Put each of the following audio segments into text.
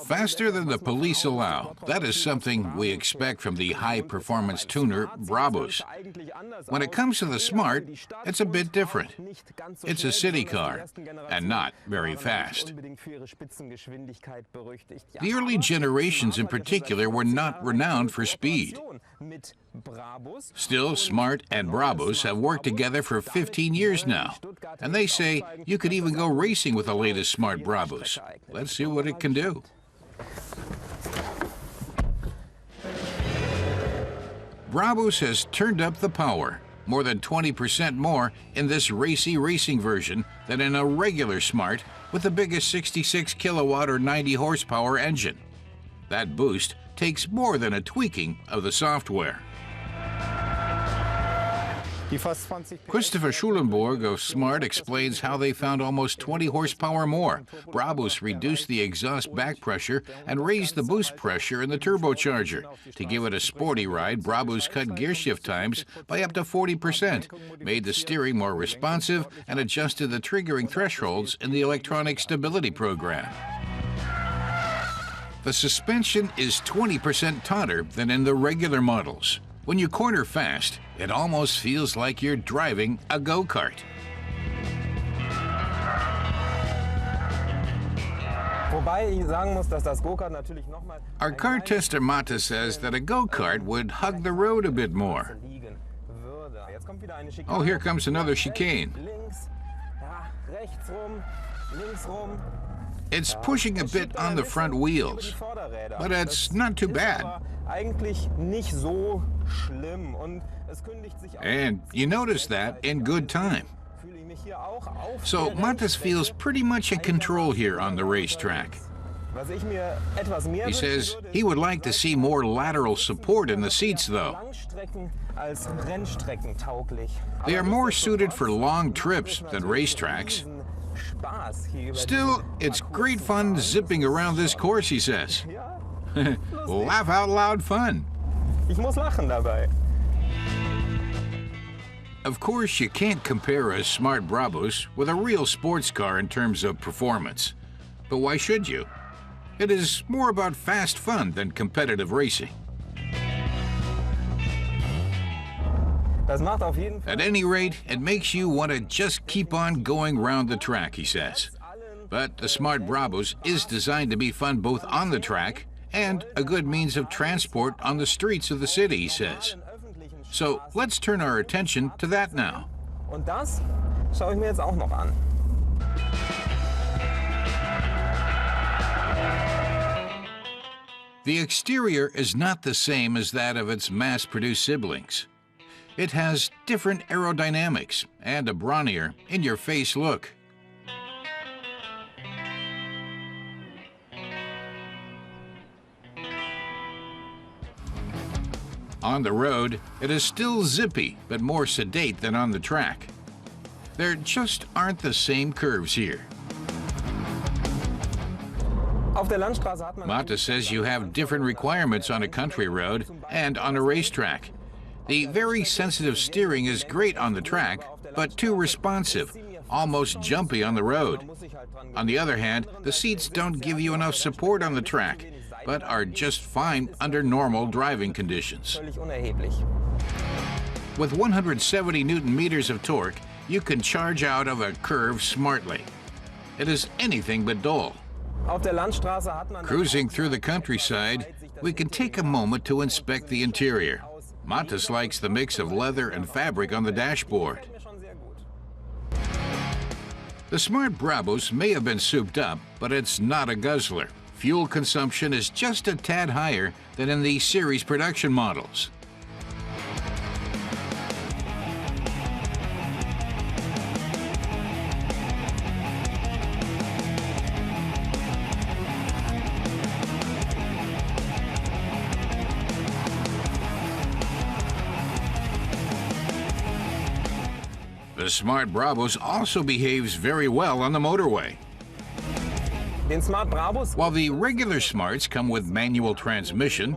Faster than the police allow. That is something we expect from the high-performance tuner Braavos. When it comes to the Smart, it's a bit different. It's a city car, and not very fast. The early generations in particular were not renowned for speed. Still, Smart and Braavos have worked together for 15 years now, and they say you could even go racing with the latest Smart Braavos. Let's see what it can do. Braavos has turned up the power, more than 20% more in this racy racing version than in a regular Smart with the biggest 66 kilowatt or 90 horsepower engine. That boost takes more than a tweaking of the software. Christopher Schulenborg of Smart explains how they found almost 20 horsepower more. Braavos reduced the exhaust back pressure and raised the boost pressure in the turbocharger. To give it a sporty ride, Braavos cut gearshift times by up to 40%, made the steering more responsive, and adjusted the triggering thresholds in the electronic stability program. The suspension is 20% tauter than in the regular models. When you corner fast, it almost feels like you're driving a go-kart. Our car tester Mata says that a go-kart would hug the road a bit more. Oh, here comes another chicane. It's pushing a bit on the front wheels, but it's not too bad. And you notice that in good time. So Matas feels pretty much in control here on the racetrack. He says he would like to see more lateral support in the seats, though. They are more suited for long trips than racetracks. Still, it's great fun zipping around this course, he says. Laugh out loud fun. Of course, you can't compare a Smart Braavos with a real sports car in terms of performance. But why should you? It is more about fast fun than competitive racing. At any rate, it makes you want to just keep on going round the track, he says. But the Smart Braavos is designed to be fun both on the track and a good means of transport on the streets of the city, he says. So let's turn our attention to that now. The exterior is not the same as that of its mass-produced siblings. It has different aerodynamics and a brawnier, in-your-face look. On the road, it is still zippy, but more sedate than on the track. There just aren't the same curves here. Mata says you have different requirements on a country road and on a racetrack. The very sensitive steering is great on the track, but too responsive, almost jumpy on the road. On the other hand, the seats don't give you enough support on the track, but are just fine under normal driving conditions. With 170 Newton meters of torque, you can charge out of a curve smartly. It is anything but dull. Cruising through the countryside, we can take a moment to inspect the interior. Matas likes the mix of leather and fabric on the dashboard. The Smart Braavos may have been souped up, but it's not a guzzler. Fuel consumption is just a tad higher than in the series production models. The Smart Braavos also behaves very well on the motorway. While the regular Smarts come with manual transmission,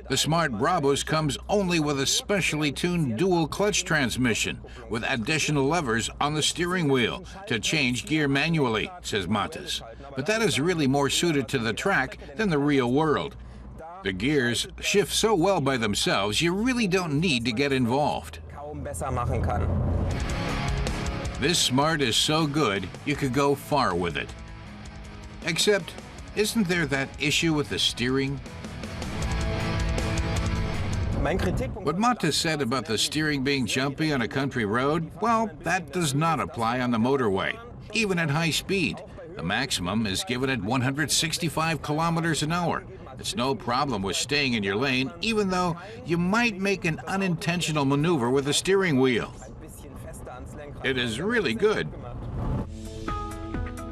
The smart Braavos comes only with a specially tuned dual clutch transmission with additional levers on the steering wheel to change gear manually, says Mattes. But that is really more suited to the track than the real world. The gears shift so well by themselves, you really don't need to get involved. This Smart is so good, you could go far with it. Except, isn't there that issue with the steering? What Mattes said about the steering being jumpy on a country road, well, that does not apply on the motorway, even at high speed. The maximum is given at 165 kilometers an hour. It's no problem with staying in your lane, even though you might make an unintentional maneuver with the steering wheel. It is really good.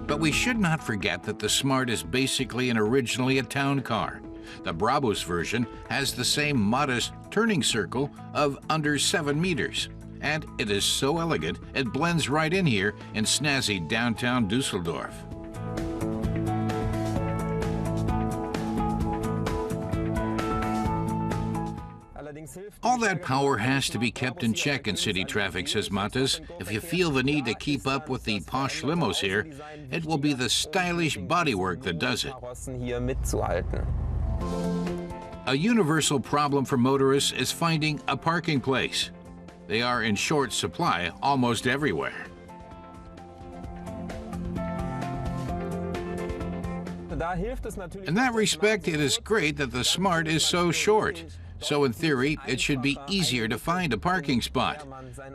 But we should not forget that the Smart is basically and originally a town car. The Braavos version has the same modest turning circle of under 7 meters. And it is so elegant, it blends right in here in snazzy downtown Düsseldorf. All that power has to be kept in check in city traffic, says Mattes. If you feel the need to keep up with the posh limos here, it will be the stylish bodywork that does it. A universal problem for motorists is finding a parking place. They are in short supply almost everywhere. In that respect, it is great that the Smart is so short. So in theory, it should be easier to find a parking spot.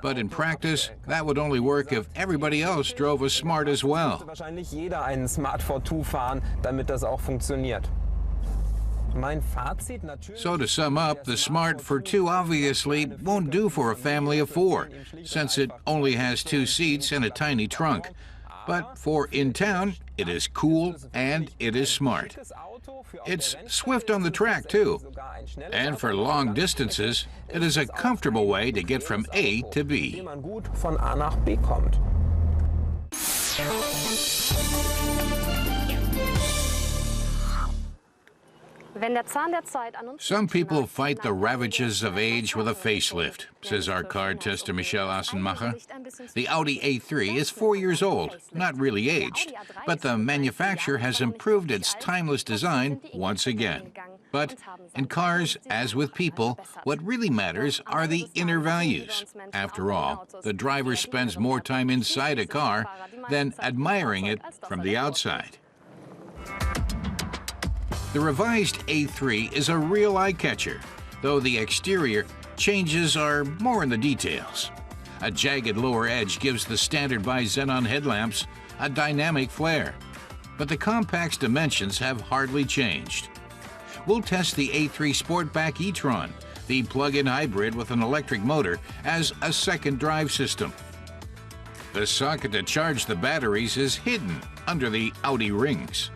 But in practice, that would only work if everybody else drove a Smart as well. So to sum up, the Smart for two obviously won't do for a family of 4, since it only has 2 seats and a tiny trunk. But for in town, it is cool and it is smart. It's swift on the track too. And for long distances, it is a comfortable way to get from A to B. Some people fight the ravages of age with a facelift, says our car tester Michel Assenmacher. The Audi A3 is 4 years old, not really aged, but the manufacturer has improved its timeless design once again. But in cars, as with people, what really matters are the inner values. After all, the driver spends more time inside a car than admiring it from the outside. The revised A3 is a real eye-catcher, though the exterior changes are more in the details. A jagged lower edge gives the standard bi-xenon headlamps a dynamic flare, but the compact's dimensions have hardly changed. We'll test the A3 Sportback e-tron, the plug-in hybrid with an electric motor, as a second drive system. The socket to charge the batteries is hidden under the Audi rings.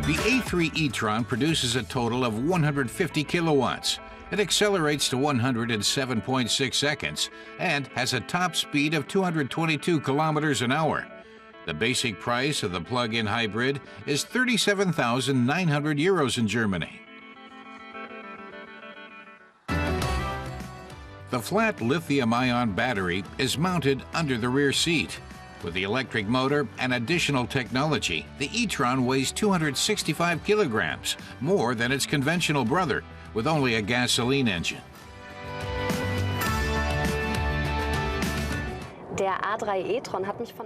The A3 e-tron produces a total of 150 kilowatts. It accelerates to 107.6 seconds and has a top speed of 222 kilometers an hour. The basic price of the plug-in hybrid is 37,900 euros in Germany. The flat lithium-ion battery is mounted under the rear seat. With the electric motor and additional technology, the e-tron weighs 265 kilograms, more than its conventional brother, with only a gasoline engine.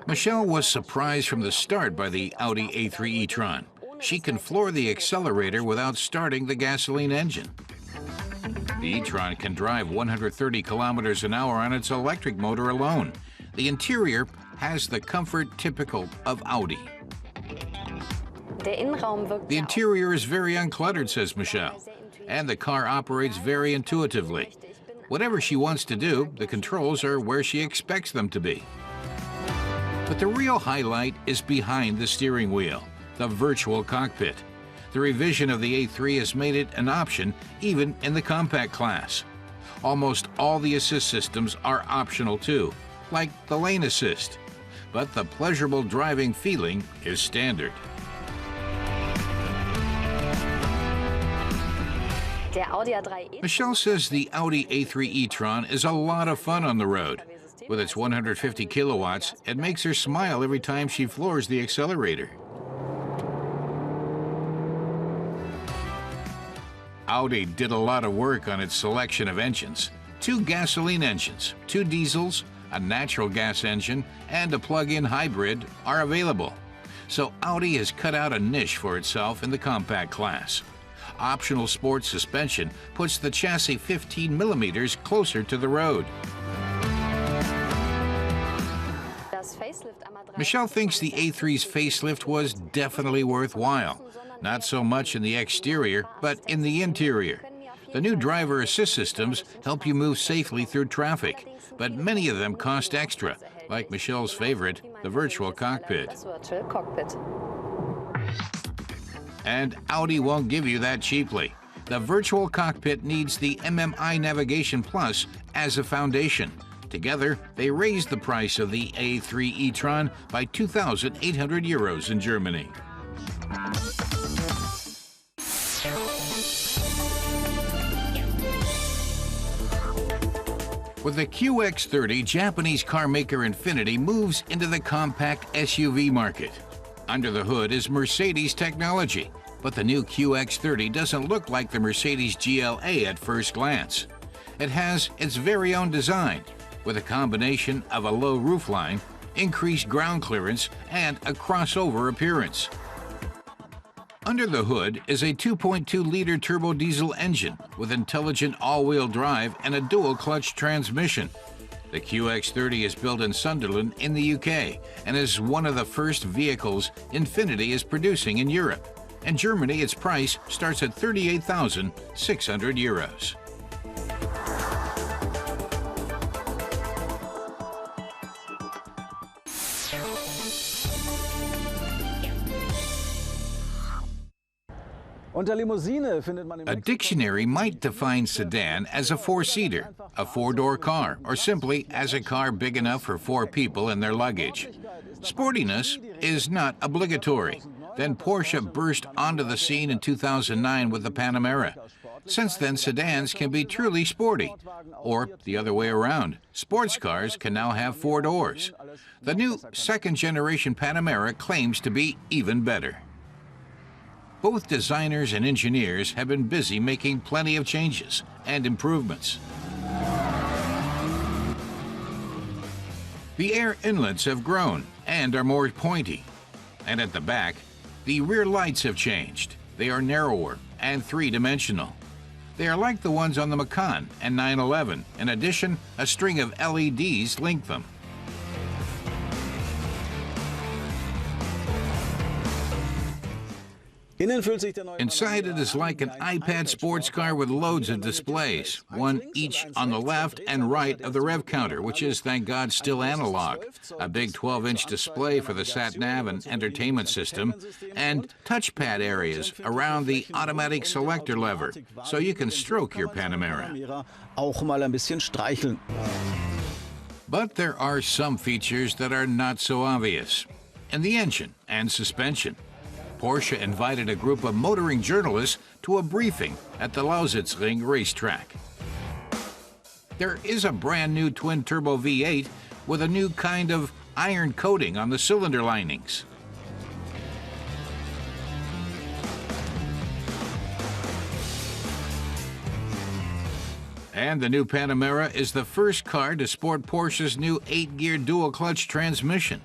Michelle was surprised from the start by the Audi A3 e-tron. She can floor the accelerator without starting the gasoline engine. The e-tron can drive 130 kilometers an hour on its electric motor alone. The interior has the comfort typical of Audi. The interior is very uncluttered, says Michelle, and the car operates very intuitively. Whatever she wants to do, the controls are where she expects them to be. But the real highlight is behind the steering wheel, the virtual cockpit. The revision of the A3 has made it an option even in the compact class. Almost all the assist systems are optional too, like the lane assist. but the pleasurable driving feeling is standard. Michelle says the Audi A3 e-tron is a lot of fun on the road. With its 150 kilowatts, it makes her smile every time she floors the accelerator. Audi did a lot of work on its selection of engines. 2 gasoline engines, 2 diesels, a natural gas engine, and a plug-in hybrid are available. So Audi has cut out a niche for itself in the compact class. Optional sports suspension puts the chassis 15 millimeters closer to the road. Michelle thinks the A3's facelift was definitely worthwhile. Not so much in the exterior, but in the interior. The new driver assist systems help you move safely through traffic, but many of them cost extra, like Michelle's favorite, the virtual cockpit. And Audi won't give you that cheaply. The virtual cockpit needs the MMI Navigation Plus as a foundation. Together, they raised the price of the A3 e-tron by 2,800 euros in Germany. With the QX30, Japanese carmaker Infiniti moves into the compact SUV market. Under the hood is Mercedes technology, but the new QX30 doesn't look like the Mercedes GLA at first glance. It has its very own design, with a combination of a low roofline, increased ground clearance, and a crossover appearance. Under the hood is a 2.2-liter turbo diesel engine with intelligent all-wheel drive and a dual-clutch transmission. The QX30 is built in Sunderland in the UK and is one of the first vehicles Infiniti is producing in Europe. In Germany, its price starts at 38,600 euros. A dictionary might define sedan as a 4-seater, a 4-door car, or simply as a car big enough for 4 people and their luggage. Sportiness is not obligatory. Then Porsche burst onto the scene in 2009 with the Panamera. Since then, sedans can be truly sporty. Or the other way around, sports cars can now have 4 doors. The new second-generation Panamera claims to be even better. Both designers and engineers have been busy making plenty of changes and improvements. The air inlets have grown and are more pointy. And at the back, the rear lights have changed. They are narrower and 3-dimensional. They are like the ones on the Macan and 911. In addition, a string of LEDs link them. Inside, it is like an iPad sports car with loads of displays, one each on the left and right of the rev counter, which is, thank God, still analog, a big 12-inch display for the sat-nav and entertainment system, and touchpad areas around the automatic selector lever, so you can stroke your Panamera. But there are some features that are not so obvious. In the engine and suspension. Porsche invited a group of motoring journalists to a briefing at the Lausitzring racetrack. There is a brand new twin-turbo V8 with a new kind of iron coating on the cylinder linings. And the new Panamera is the first car to sport Porsche's new 8-gear dual-clutch transmission.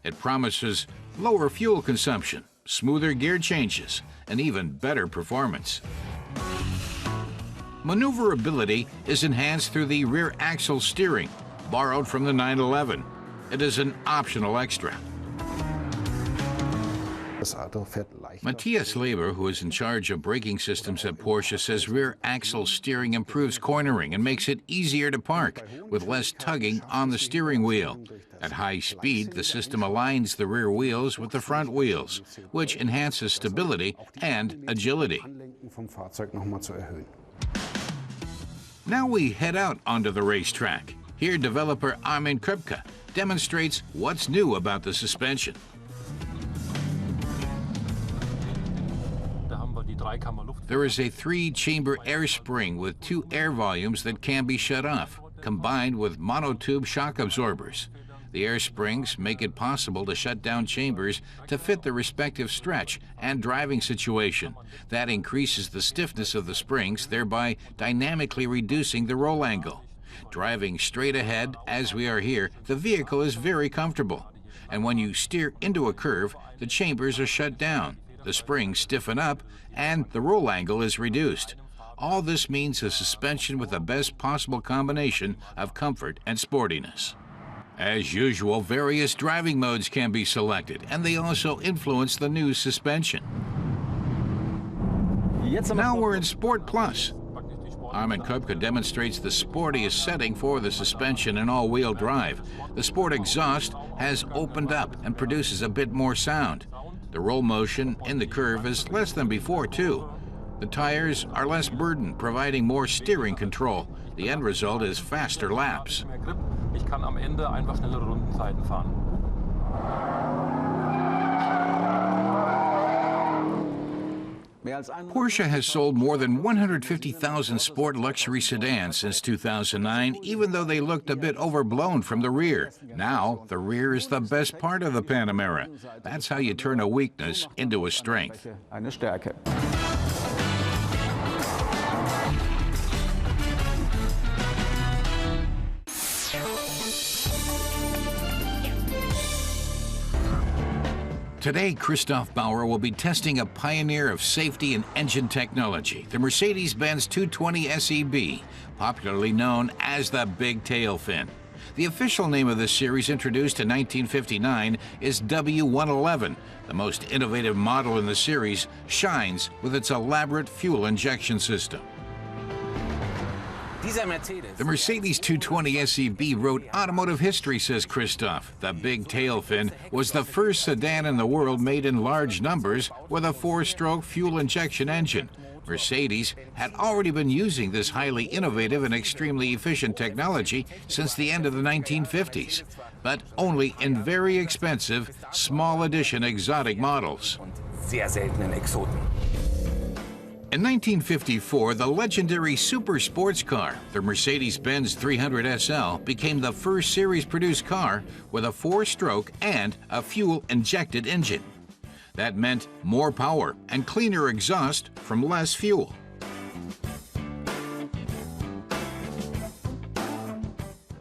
It promises lower fuel consumption, smoother gear changes, and even better performance. Maneuverability is enhanced through the rear axle steering, borrowed from the 911. It is an optional extra. Matthias Leber, who is in charge of braking systems at Porsche, says rear axle steering improves cornering and makes it easier to park, with less tugging on the steering wheel. At high speed, the system aligns the rear wheels with the front wheels, which enhances stability and agility. Now we head out onto the racetrack. Here, developer Armin Kripke demonstrates what's new about the suspension. There is a 3-chamber air spring with 2 air volumes that can be shut off, combined with monotube shock absorbers. The air springs make it possible to shut down chambers to fit the respective stretch and driving situation. That increases the stiffness of the springs, thereby dynamically reducing the roll angle. Driving straight ahead, as we are here, the vehicle is very comfortable. And when you steer into a curve, the chambers are shut down, the springs stiffen up, and the roll angle is reduced. All this means a suspension with the best possible combination of comfort and sportiness. As usual, various driving modes can be selected, and they also influence the new suspension. Now we're in Sport Plus. Armin Köpke demonstrates the sportiest setting for the suspension in all-wheel drive. The Sport exhaust has opened up and produces a bit more sound. The roll motion in the curve is less than before, too. The tires are less burdened, providing more steering control. The end result is faster laps. Ich kann am Ende einfach schnellere Rundenzeiten fahren. Porsche has sold more than 150,000 sport luxury sedans since 2009, even though they looked a bit overblown from the rear. Now, the rear is the best part of the Panamera. That's how you turn a weakness into a strength. Today, Christoph Bauer will be testing a pioneer of safety and engine technology, the Mercedes-Benz 220 SEB, popularly known as the Big Tail Fin. The official name of this series, introduced in 1959, is W111. The most innovative model in the series shines with its elaborate fuel injection system. The Mercedes 220 SEB wrote automotive history, says Christoph. The Big Tail Fin was the first sedan in the world made in large numbers with a 4-stroke fuel injection engine. Mercedes had already been using this highly innovative and extremely efficient technology since the end of the 1950s, but only in very expensive, small edition exotic models. In 1954, the legendary super sports car, the Mercedes-Benz 300 SL, became the first series-produced car with a 4-stroke and a fuel-injected engine. That meant more power and cleaner exhaust from less fuel.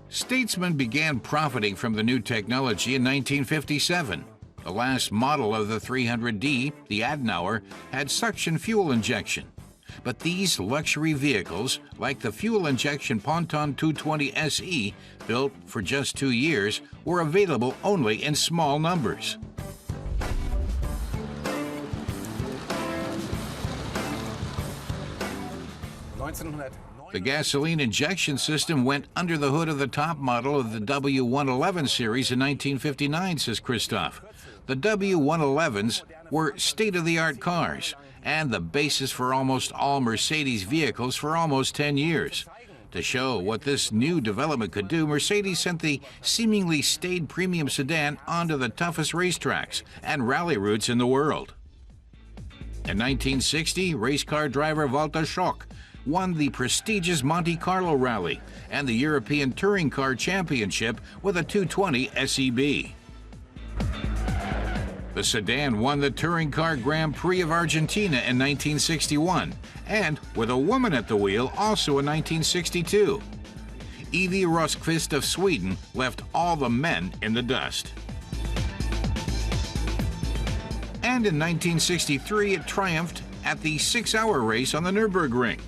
Statesman began profiting from the new technology in 1957. The last model of the 300D, the Adenauer, had suction fuel injection. But these luxury vehicles, like the fuel injection Ponton 220 SE, built for just 2 years, were available only in small numbers. The gasoline injection system went under the hood of the top model of the W111 series in 1959, says Christoph. The W111s were state-of-the-art cars and the basis for almost all Mercedes vehicles for almost 10 years. To show what this new development could do, Mercedes sent the seemingly staid premium sedan onto the toughest racetracks and rally routes in the world. In 1960, race car driver Walter Schock won the prestigious Monte Carlo Rally and the European Touring Car Championship with a 220 SEB. The sedan won the Touring Car Grand Prix of Argentina in 1961, and with a woman at the wheel also in 1962. Evie Rosqvist of Sweden left all the men in the dust. And in 1963, it triumphed at the 6-hour race on the Nürburgring.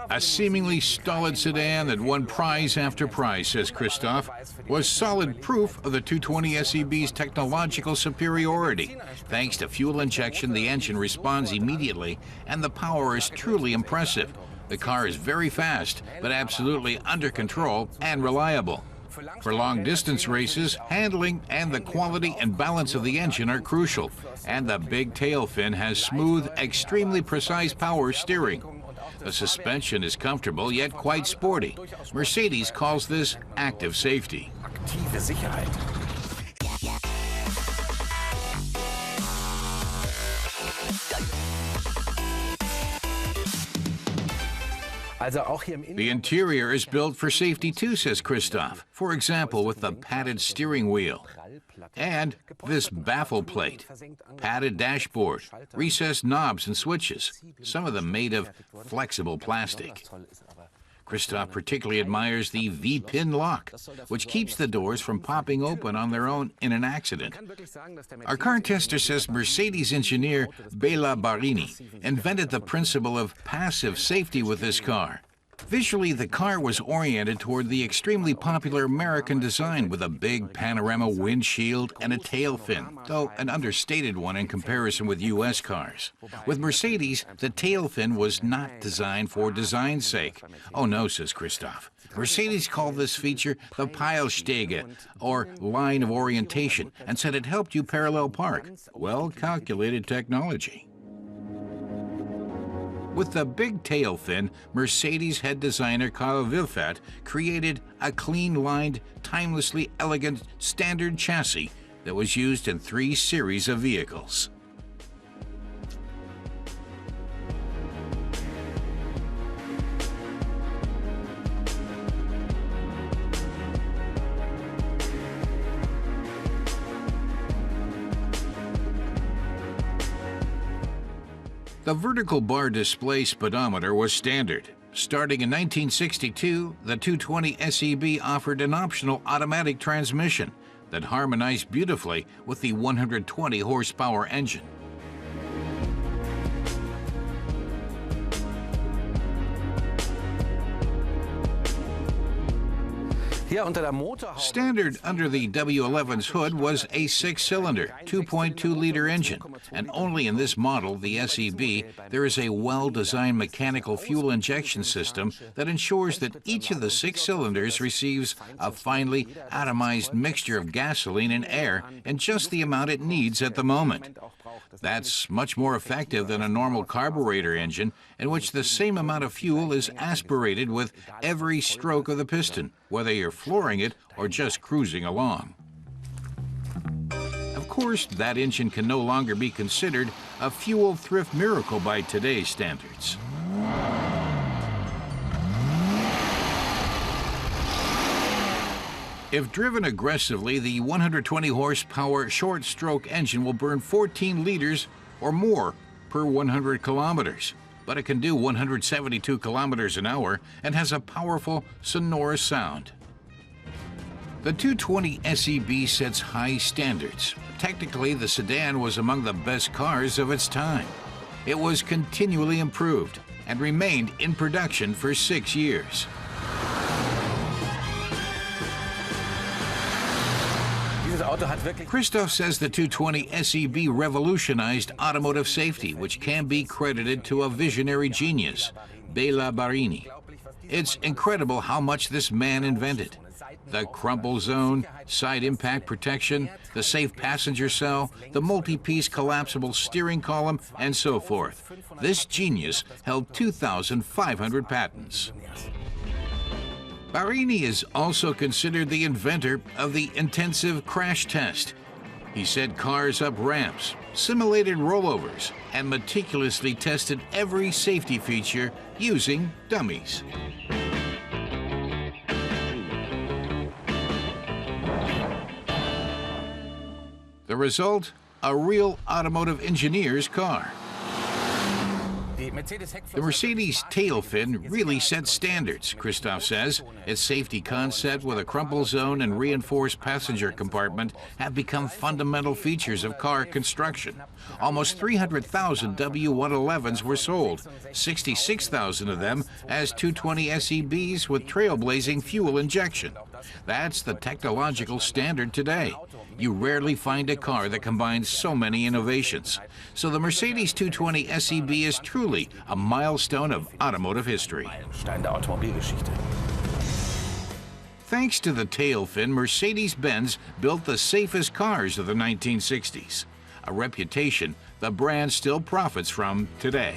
A seemingly stolid sedan that won prize after prize, says Christoph, was solid proof of the 220 SEB's technological superiority. Thanks to fuel injection, the engine responds immediately, and the power is truly impressive. The car is very fast, but absolutely under control and reliable. For long-distance races, handling and the quality and balance of the engine are crucial, and the big tail fin has smooth, extremely precise power steering. The suspension is comfortable yet quite sporty. Mercedes calls this active safety. Aktive Sicherheit. The interior is built for safety too, says Christoph. For example, with the padded steering wheel and this baffle plate, padded dashboard, recessed knobs and switches, some of them made of flexible plastic. Christoph particularly admires the V-pin lock, which keeps the doors from popping open on their own in an accident. Our car tester says Mercedes engineer Bela Barini invented the principle of passive safety with this car. Visually, the car was oriented toward the extremely popular American design with a big panorama windshield and a tail fin, though an understated one in comparison with U.S. cars. With Mercedes, the tail fin was not designed for design's sake. Oh no, says Christoph. Mercedes called this feature the Peilstege, or line of orientation, and said it helped you parallel park. Well-calculated technology. With the big tail fin, Mercedes head designer Karl Wilfert created a clean-lined, timelessly elegant standard chassis that was used in 3 series of vehicles. The vertical bar display speedometer was standard. Starting in 1962, the 220 SEB offered an optional automatic transmission that harmonized beautifully with the 120 horsepower engine. Standard under the W11's hood was a 6-cylinder, 2.2-liter engine, and only in this model, the SEB, there is a well-designed mechanical fuel injection system that ensures that each of the 6 cylinders receives a finely atomized mixture of gasoline and air in just the amount it needs at the moment. That's much more effective than a normal carburetor engine, in which the same amount of fuel is aspirated with every stroke of the piston, whether you're flooring it or just cruising along. Of course, that engine can no longer be considered a fuel thrift miracle by today's standards. If driven aggressively, the 120 horsepower short-stroke engine will burn 14 liters or more per 100 kilometers. But it can do 172 kilometers an hour and has a powerful, sonorous sound. The 220 SEB sets high standards. Technically, the sedan was among the best cars of its time. It was continually improved and remained in production for 6 years. Christoph says the 220 SEB revolutionized automotive safety, which can be credited to a visionary genius, Bela Barini. It's incredible how much this man invented. The crumple zone, side impact protection, the safe passenger cell, the multi-piece collapsible steering column, and so forth. This genius held 2,500 patents. Barini is also considered the inventor of the intensive crash test. He set cars up ramps, simulated rollovers, and meticulously tested every safety feature using dummies. The result? A real automotive engineer's car. The Mercedes tail fin really sets standards, Christoph says. Its safety concept with a crumple zone and reinforced passenger compartment have become fundamental features of car construction. Almost 300,000 W111s were sold, 66,000 of them as 220 SEBs with trailblazing fuel injection. That's the technological standard today. You rarely find a car that combines so many innovations. So the Mercedes 220 SEB is truly a milestone of automotive history. Thanks to the tail fin, Mercedes-Benz built the safest cars of the 1960s, a reputation the brand still profits from today.